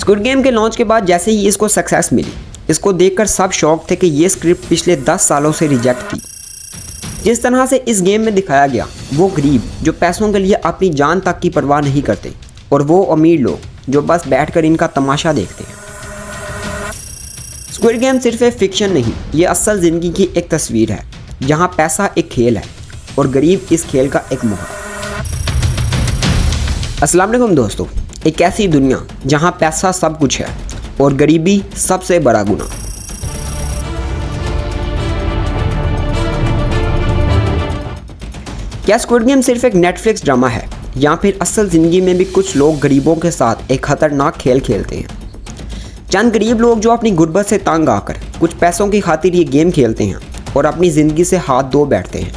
Squid game के launch के बाद जैसे ही इसको सक्सेस मिली, इसको देखकर सब शॉक थे कि ये स्क्रिप्ट पिछले 10 सालों से रिजेक्ट थी। जिस तरह से इस गेम में दिखाया गया, वो गरीब जो पैसों के लिए अपनी जान तक की परवाह नहीं करते और वो अमीर लोग जो बस बैठकर इनका तमाशा देखते हैं। स्क्विड गेम सिर्फ एक फिक्शन नहीं, ये असल ज़िंदगी की एक तस्वीर है जहाँ पैसा एक खेल है और गरीब इस खेल का एक मोहरा। अस्सलाम वालेकुम दोस्तों, एक ऐसी दुनिया जहाँ पैसा सब कुछ है और गरीबी सबसे बड़ा गुनाह। क्या स्क्विड गेम सिर्फ एक नेटफ्लिक्स ड्रामा है या फिर असल ज़िंदगी में भी कुछ लोग गरीबों के साथ एक खतरनाक खेल खेलते हैं? चंद गरीब लोग जो अपनी गुर्बत से तंग आकर कुछ पैसों की खातिर ये गेम खेलते हैं और अपनी ज़िंदगी से हाथ धो बैठते हैं।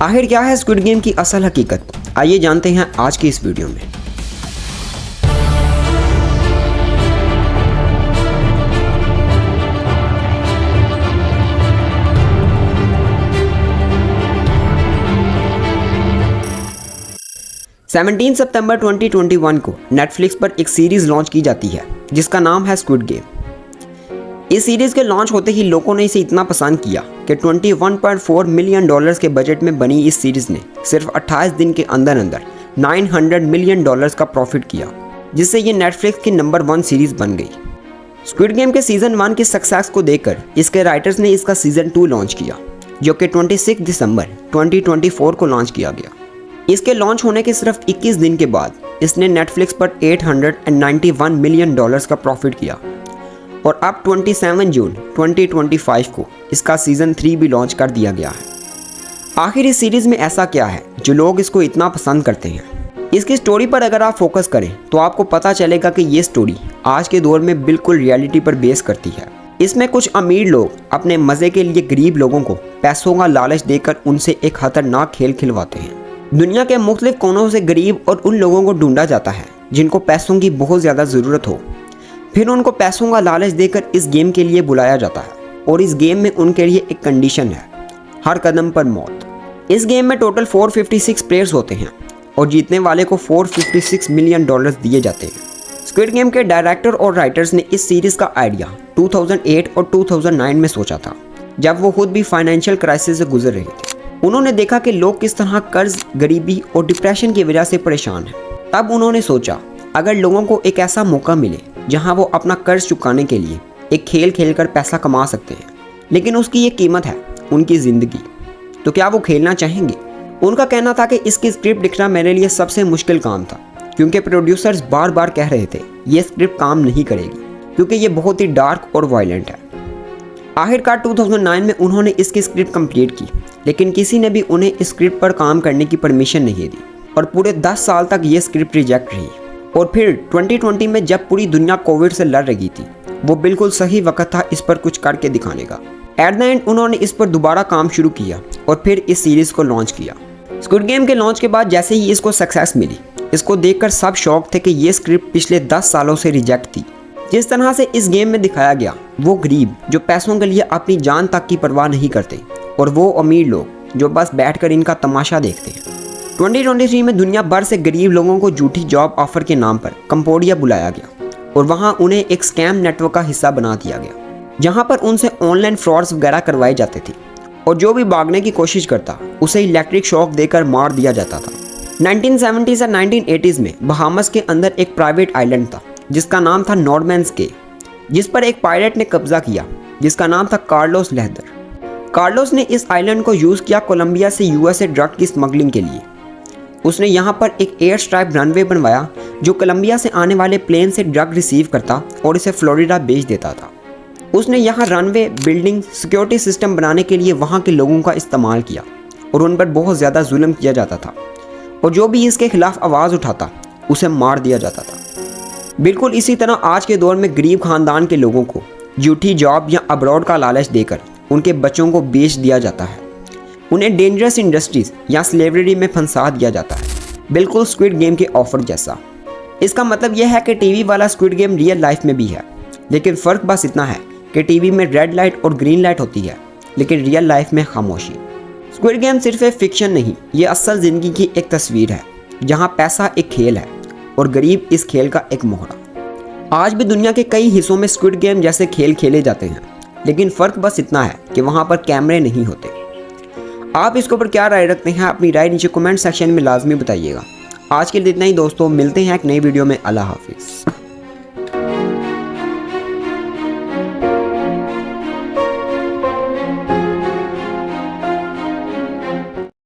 आखिर क्या है स्क्विड गेम की असल हकीकत? आइए जानते हैं आज की इस वीडियो में। सितंबर 2021 को नेटफ्लिक्स पर एक सीरीज़ लॉन्च की जाती है जिसका नाम है स्क्विड गेम। इस सीरीज़ के लॉन्च होते ही लोगों ने इसे इतना पसंद किया कि $21.4 मिलियन के बजट में बनी इस सीरीज़ ने सिर्फ 28 दिन के अंदर अंदर $900 मिलियन का प्रॉफिट किया, जिससे ये नेटफ्लिक्स की नंबर 1 सीरीज़ बन गई। स्क्विड गेम के सीज़न 1 की सक्सेस को देखकर इसके राइटर्स ने इसका सीज़न 2 लॉन्च किया, जो कि 26 दिसंबर 2024 को लॉन्च किया गया। इसके लॉन्च होने के सिर्फ 21 दिन के बाद इसने नेटफ्लिक्स पर $891 मिलियन का प्रॉफिट किया और अब 27 जून 2025 को इसका सीज़न 3 भी लॉन्च कर दिया गया है। आखिर इस सीरीज़ में ऐसा क्या है जो लोग इसको इतना पसंद करते हैं? इसकी स्टोरी पर अगर आप फोकस करें तो आपको पता चलेगा कि ये स्टोरी आज के दौर में बिल्कुल रियलिटी पर बेस करती है। इसमें कुछ अमीर लोग अपने मज़े के लिए गरीब लोगों को पैसों का लालच देकर उनसे एक खतरनाक खेल खिलवाते हैं। दुनिया के मुख्तलिफ कोनों से गरीब और उन लोगों को ढूंढा जाता है जिनको पैसों की बहुत ज़्यादा ज़रूरत हो। फिर उनको पैसों का लालच देकर इस गेम के लिए बुलाया जाता है और इस गेम में उनके लिए एक कंडीशन है, हर कदम पर मौत। इस गेम में टोटल 456 प्लेयर्स होते हैं और जीतने वाले को $456 मिलियन दिए जाते हैं। स्क्विड गेम के डायरेक्टर और राइटर्स ने इस सीरीज़ का आइडिया 2008 और 2009 में सोचा था, जब वो खुद भी फाइनेंशियल क्राइसिस से गुजर रहे थे। उन्होंने देखा कि लोग किस तरह कर्ज, गरीबी और डिप्रेशन की वजह से परेशान हैं। तब उन्होंने सोचा, अगर लोगों को एक ऐसा मौका मिले जहां वो अपना कर्ज चुकाने के लिए एक खेल खेलकर पैसा कमा सकते हैं, लेकिन उसकी ये कीमत है उनकी ज़िंदगी, तो क्या वो खेलना चाहेंगे? उनका कहना था कि इसकी स्क्रिप्ट लिखना मेरे लिए सबसे मुश्किल काम था, क्योंकि प्रोड्यूसर्स बार बार कह रहे थे ये स्क्रिप्ट काम नहीं करेगी क्योंकि ये बहुत ही डार्क और वायलेंट है। आखिरकार 2009 में उन्होंने इसकी स्क्रिप्ट कंप्लीट की, लेकिन किसी ने भी उन्हें इस स्क्रिप्ट पर काम करने की परमिशन नहीं दी और पूरे 10 साल तक ये स्क्रिप्ट रिजेक्ट रही। और फिर 2020 में जब पूरी दुनिया कोविड से लड़ रही थी, वो बिल्कुल सही वक्त था इस पर कुछ करके दिखाने का। एट द एंड उन्होंने इस पर दोबारा काम शुरू किया और फिर इस सीरीज़ को लॉन्च किया। स्क्विड गेम के लॉन्च के बाद जैसे ही इसको सक्सेस मिली, इसको देखकर सब शॉक थे कि ये स्क्रिप्ट पिछले 10 सालों से रिजेक्ट थी। जिस तरह से इस गेम में दिखाया गया, वो गरीब जो पैसों के लिए अपनी जान तक की परवाह नहीं करते और वो अमीर लोग जो बस बैठकर इनका तमाशा देखते हैं। 2023 में दुनिया भर से गरीब लोगों को झूठी जॉब ऑफर के नाम पर कंबोडिया बुलाया गया और वहां उन्हें एक स्कैम नेटवर्क का हिस्सा बना दिया गया, जहां पर उनसे ऑनलाइन फ्रॉड्स वगैरह करवाए जाते थे और जो भी भागने की कोशिश करता उसे इलेक्ट्रिक शॉक देकर मार दिया जाता था। 1970s और 1980s में बहामस के अंदर एक प्राइवेट आइलैंड था जिसका नाम था नॉर्डमैन्स के, जिस पर एक पायलट ने कब्जा किया जिसका नाम था कार्लोस लेहदर। कार्लोस ने इस आइलैंड को यूज़ किया कोलंबिया से यूएसए ड्रग की स्मगलिंग के लिए। उसने यहाँ पर एक एयर स्ट्राइप रनवे बनवाया जो कोलंबिया से आने वाले प्लेन से ड्रग रिसीव करता और इसे फ्लोरिडा भेज देता था। उसने यहाँ रनवे, बिल्डिंग, सिक्योरिटी सिस्टम बनाने के लिए वहाँ के लोगों का इस्तेमाल किया और उन पर बहुत ज़्यादा जुल्म किया जाता था और जो भी इसके खिलाफ आवाज़ उठाता उसे मार दिया जाता था। बिल्कुल इसी तरह आज के दौर में गरीब खानदान के लोगों को झूठी जॉब या अब्रॉड का लालच देकर उनके बच्चों को बेच दिया जाता है। उन्हें डेंजरस इंडस्ट्रीज या स्लेवरी में फंसा दिया जाता है, बिल्कुल स्क्विड गेम के ऑफर जैसा। इसका मतलब यह है कि टीवी वाला स्क्विड गेम रियल लाइफ में भी है, लेकिन फ़र्क बस इतना है कि टीवी में रेड लाइट और ग्रीन लाइट होती है, लेकिन रियल लाइफ में खामोशी। स्क्विड गेम सिर्फ एक फिक्शन नहीं, ये असल ज़िंदगी की एक तस्वीर है जहाँ पैसा एक खेल है और गरीब इस खेल का एक मोहरा। आज भी दुनिया के कई हिस्सों में स्क्विड गेम जैसे खेल खेले जाते हैं, लेकिन फ़र्क बस इतना है कि वहाँ पर कैमरे नहीं होते। आप इसके ऊपर क्या राय रखते हैं? अपनी राय नीचे कमेंट सेक्शन में लाजमी बताइएगा। आज के लिए इतना ही दोस्तों, मिलते हैं एक नई वीडियो में। अल्लाह हाफिज़।